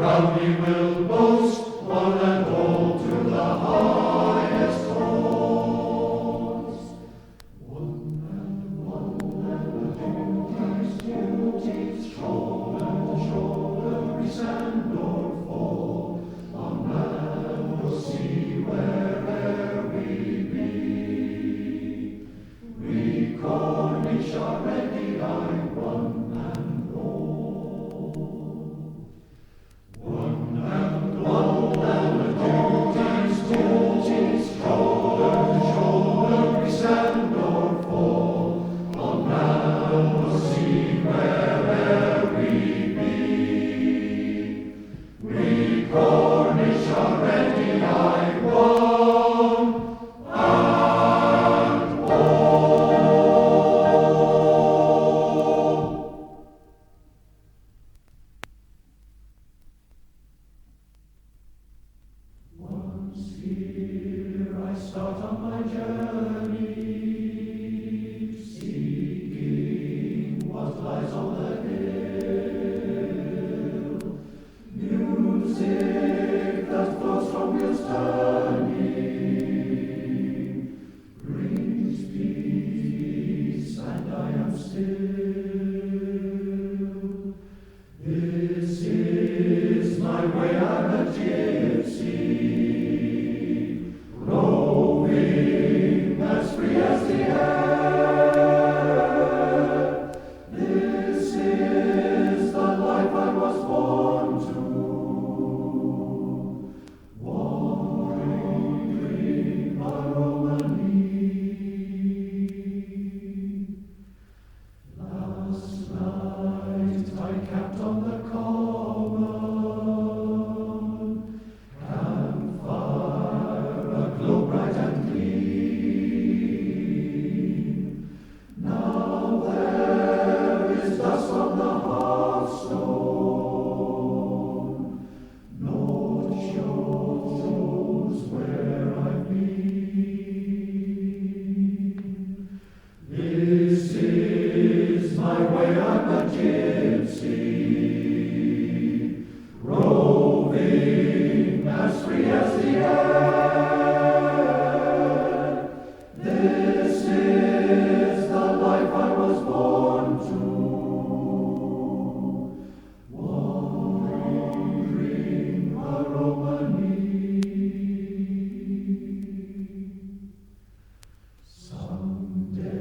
proudly will boast, one and all to the highest cause. One and duties, shoulder to shoulder, we stand or fall, on land or sea, where'er we be. We Cornish are ready, aye, one and all. One and all, and the duties, shoulder to shoulder, we stand or fall, on land or sea, where'er we be. We Cornish are ready, aye, one and all. Once here I start on my journey, seeking what lies on the hill. Music that flows from wheels turning brings peace, and I am still. This is my way, I'm a gypsy, roving as free as the air. This is the life I was born to, wandering by Romany. Last night I camped on the common, campfire aglow bright and clean. Now there is dust on the hearthstone, naught shows where I've been. This is my way, I'm a gypsy, roving as free as the air. This is the life I was born to, wandering by Romany. Someday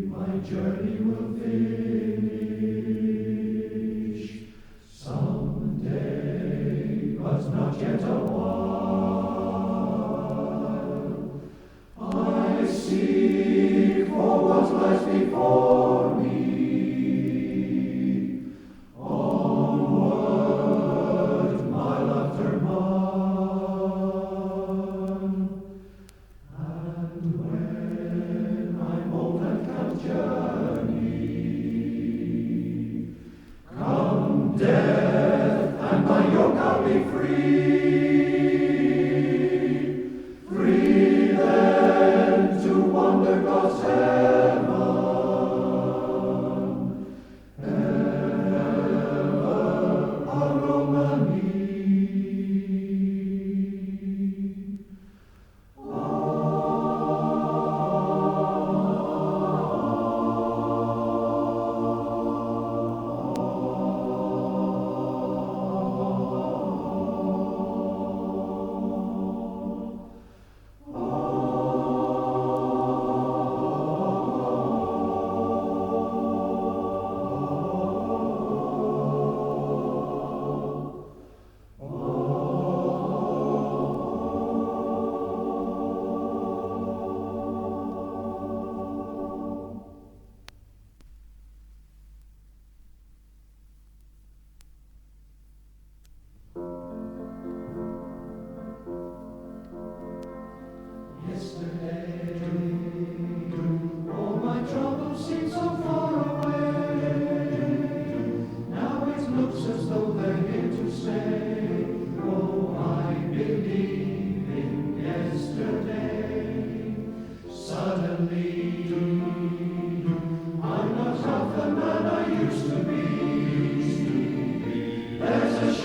my journey will finish, someday, but not yet a while. I seek for what lies before me, onward, mile after mile. And when I'm old and can't journey,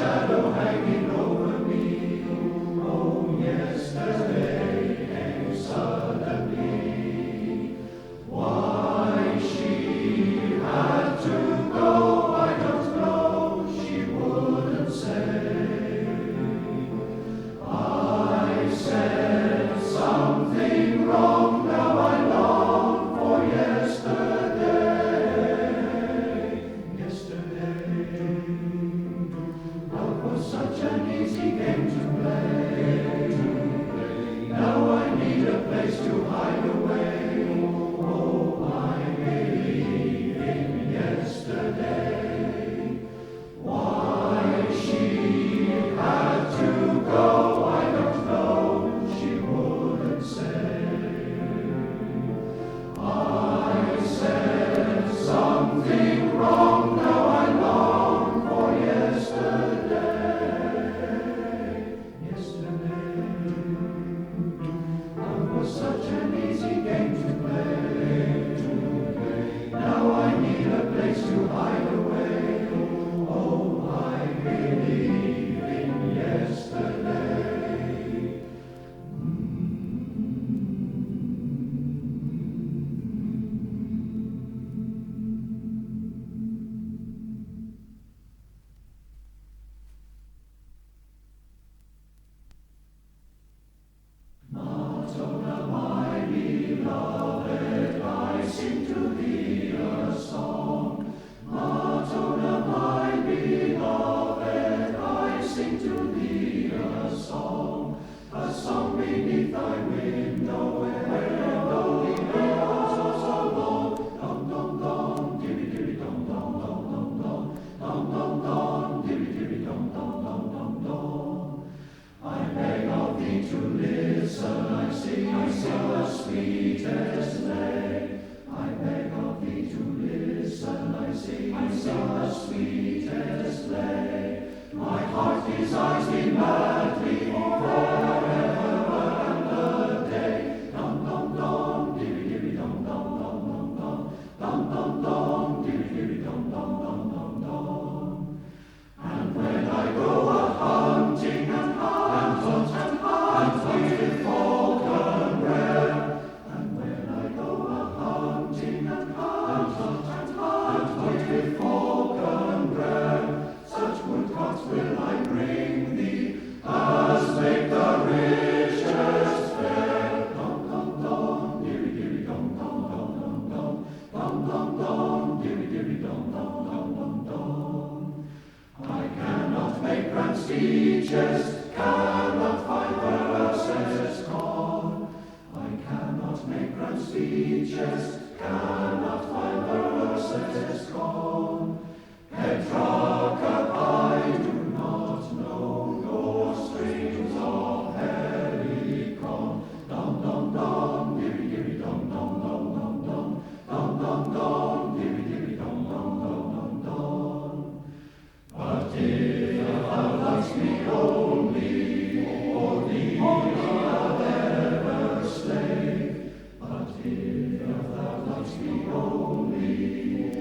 shadow hanging over me. Oh, yesterday came suddenly. Why she had to go, I don't know, she wouldn't say. I said something wrong, now I long for yesterday. Yesterday, love was such an easy game to play. Now I need a place to hide away. Oh, I believe in yesterday. Why she had to go, I don't know, she wouldn't say. I said something wrong, now I long for yesterday. Yesterday, love was such an easy game to play. Now I need a place to hide away. Oh, I believe in yesterday. Madonna, my beloved, I sing to thee a song. Madonna, my beloved, I sing to thee a song beneath thy window, where lonely bells are so long. Dum dum dum, dibby dibby dum dum dum dum dum, dum dum dum, dibby dibby dum dum dum dum dum. I beg of thee to listen, I sing the sweetest lay. I beg of thee to listen, I sing the sweetest lay. My heart desires thee madly forever and a day. Dum dum dum, dibby dibby dum dum dum dum dum, dum dum dum, dibby dibby dum dum dum dum dum. And when I go a-hunting and hunt with falcon red, and when I go a-hunting and hunt with falcon red, such woodcocks will I bring thee as make the richest fare. Dum dum dum, dibby dibby dum dum dum dum dum, dum dum dum, dibby dibby dum dum dum dum dum. I cannot make grand speeches, cannot find verses gone. I cannot make grand speeches, cannot find verses gone. Petrarca I do not know, nor strings of Helicon. Dum dum dum, dibby dibby dum dum dum dum dum, dum dum dum, dibby dibby dum dum dum dum dum. But if thou lovest me only, for thee I'll never slay. But if thou lovest me only,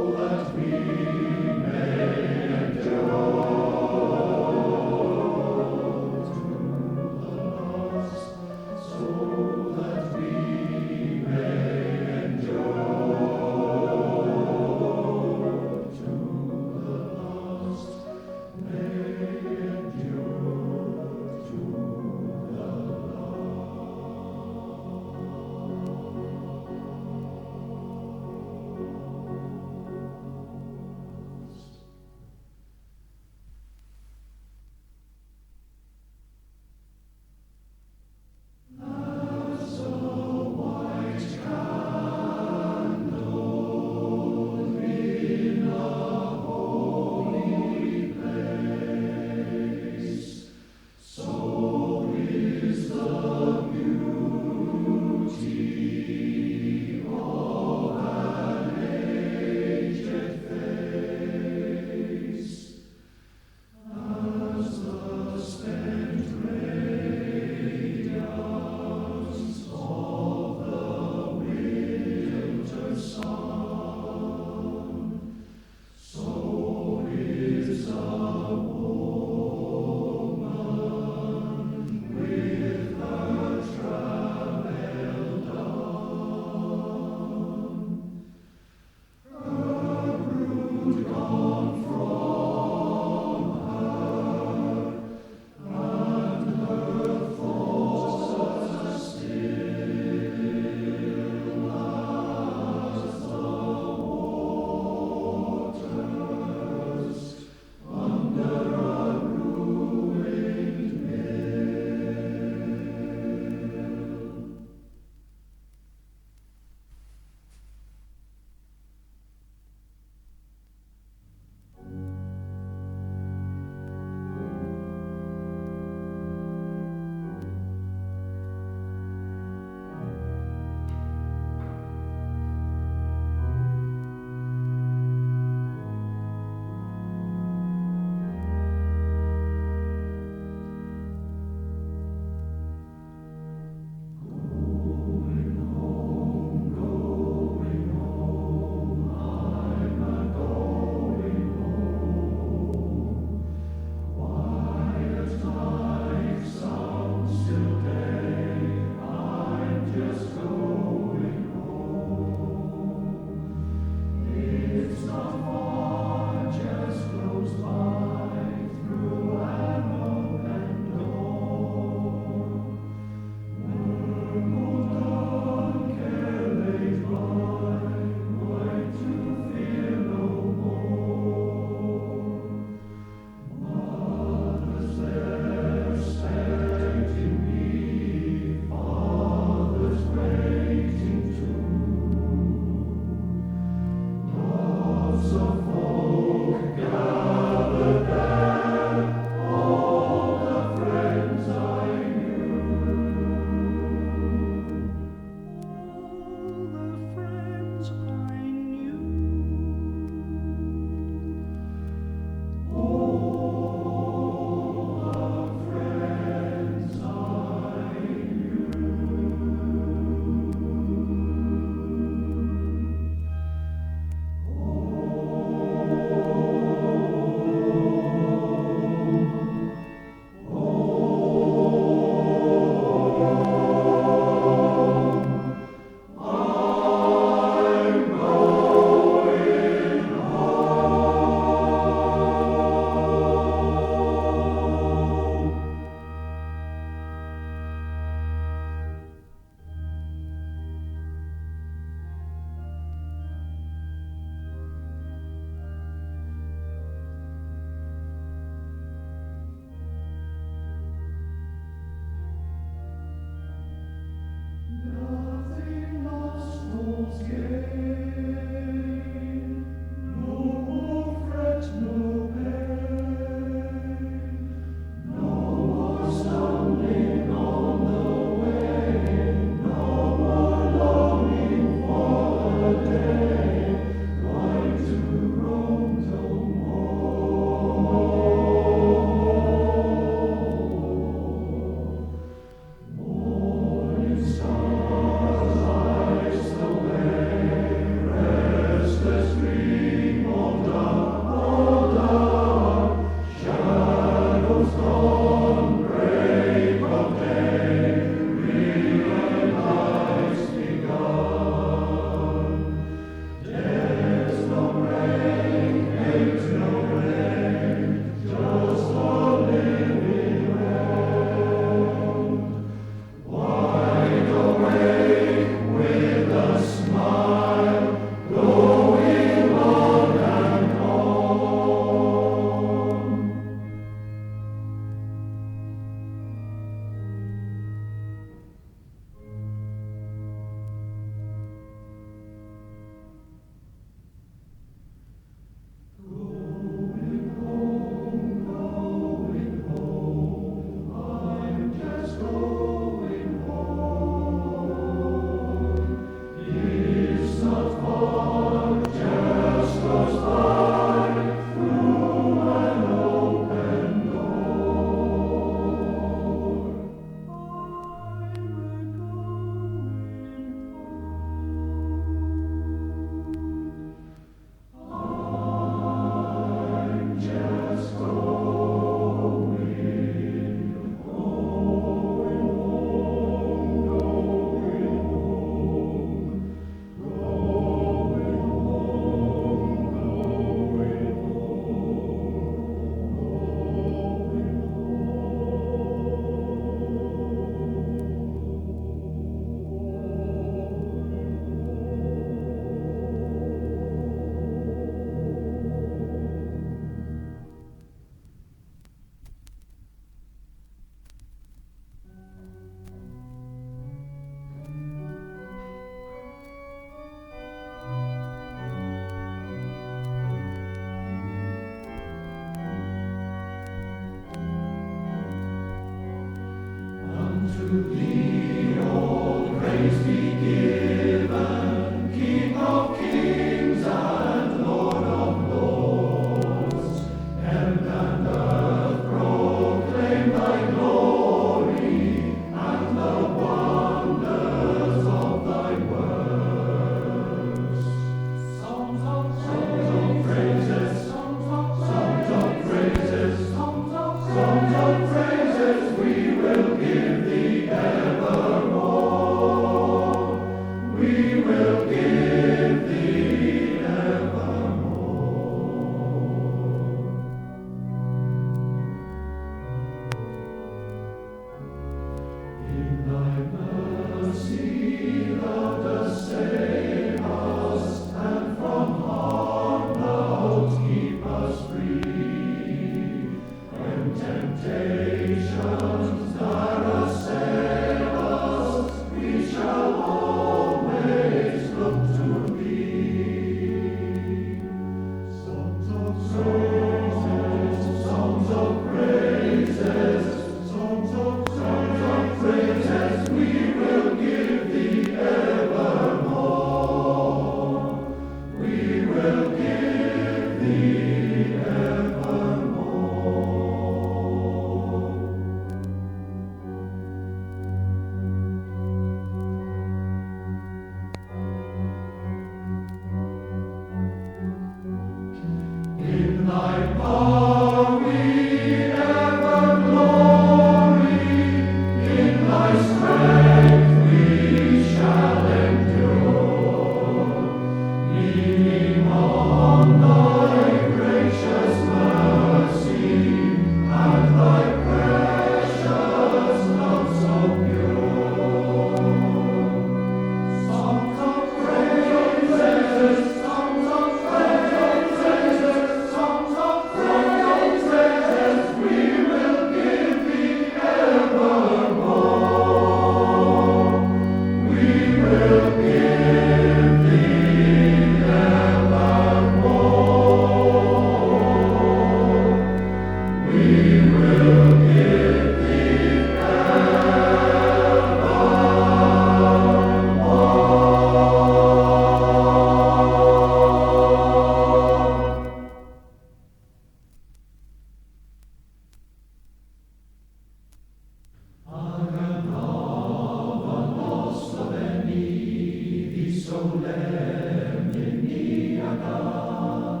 solemnity agam,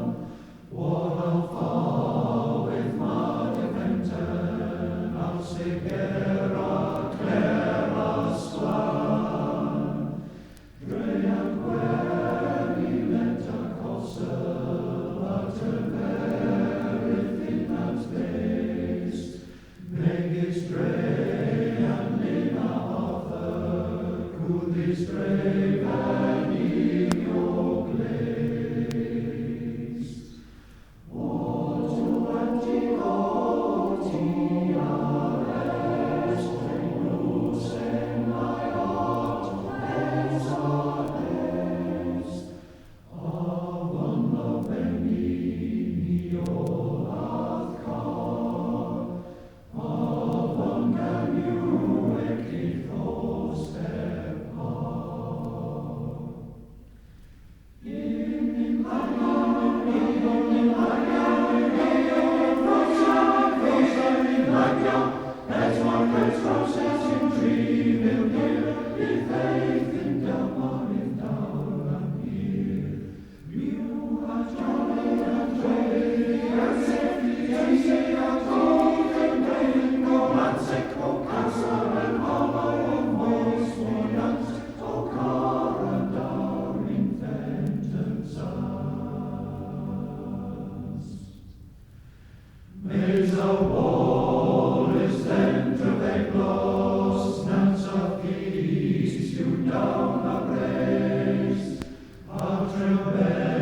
what al far with Madeventen, al segera clera swan, drean queri lenta cosa, lateverith in that space, megis drean lina author, cudis drean in your place. O tu antigoti ares, tribus en my heart, es avon veni mio adcar, avon can you equithos Mesa wall is then treveglos, nans of peace, you down the grace. Atrevelic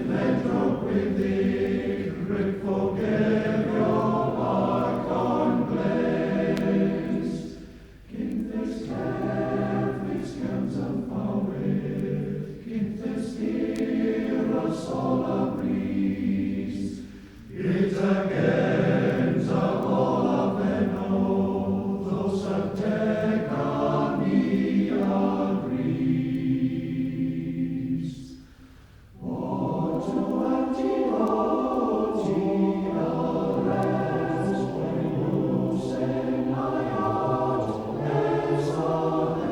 metro quidic, ric forgevio archon glaze. Quintus cervis cantum fauit, quintus ira sola bris. It again a vola venosos antecania gris. O tu antigoti ares, tribus en my heart, es avon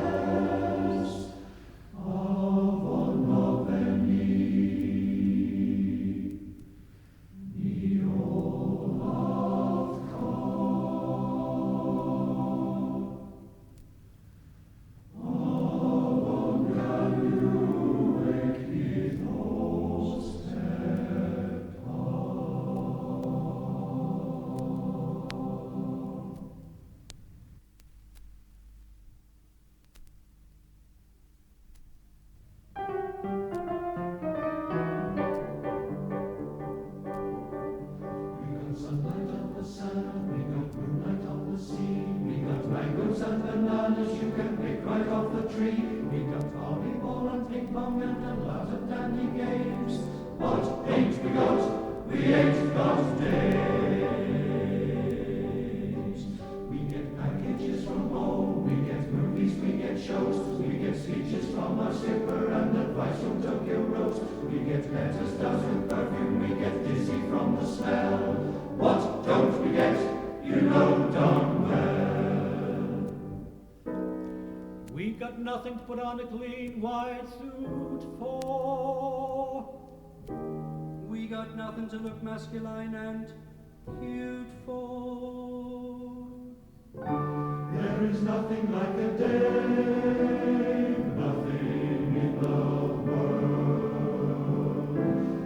veni. Sunlight on the sun, we got moonlight on the sea, we got mangoes and bananas you can pick right off the tree, we got volleyball and ping pong and a lot of dandy games. What ain't we got? We ain't got days. We get packages from home, we get movies, we get shows, we get speeches from our skipper and advice from Tokyo Rose. We get letters doused with perfume, we get dizzy from the smell. What don't we get? You know darn well. We got nothing to put on a clean white suit for. We got nothing to look masculine and cute for. There is nothing like a day, nothing in the world.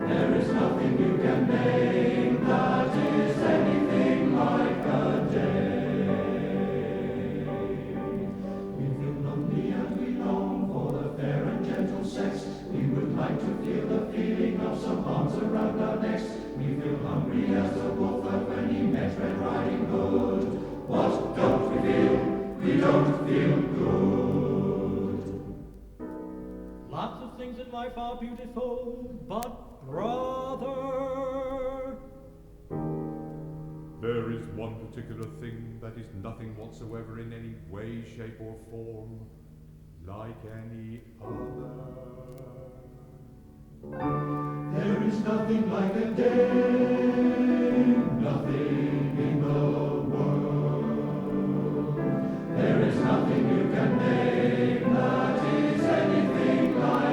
There is nothing you can name that is anything like a day. We feel lonely and we long for the fair and gentle sex. We would like to feel the feeling of some arms around our necks. We feel hungry as the wolf felt when he met Red Riding Hood. What don't we feel? We don't feel good. Lots of things in life are beautiful, but brother, there is one particular thing that is nothing whatsoever in any way, shape, or form like any other. There is nothing like a day, nothing in the world. There is nothing you can name that is anything like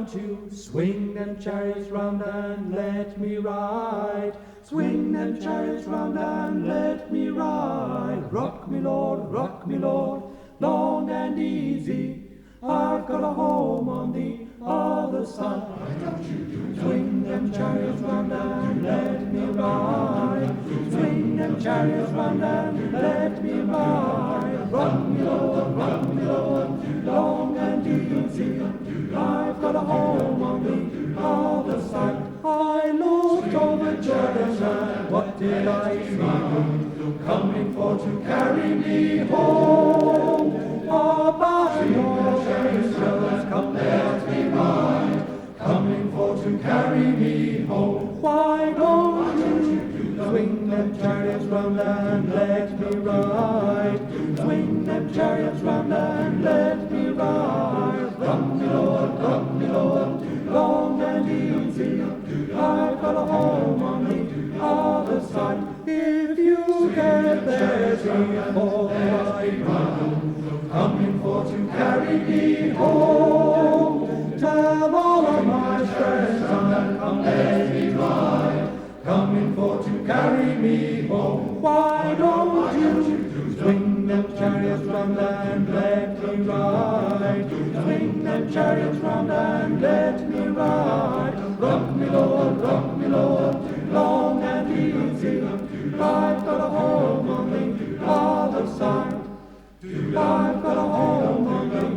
don't you swing them chariots round and let me ride? Swing them chariots round and let me ride. Rock me, Lord, long and easy. I've got a home on the other side. Swing them chariots round and let me ride. Swing them chariots round and let me ride. Rock me, Lord, long and easy. I've got a home on the other side. I looked over Jordan and what did I see? Coming for to carry me home. A body of angels come let me ride. Coming for to carry me home. Why don't you swing them chariots round and let me ride? Swing them chariots round and let me ride. Rock me, Lord, long and easy. I've got a home on the other side. If you get there before I run, coming for to carry me home. Tell all of my friends and come let me ride. Coming for to carry me home. Why don't you swing them chariots round and let me ride? Swing them chariots round and let me ride. Rock me, Lord, long and easy. I've got a home on the other side. I've got a home on the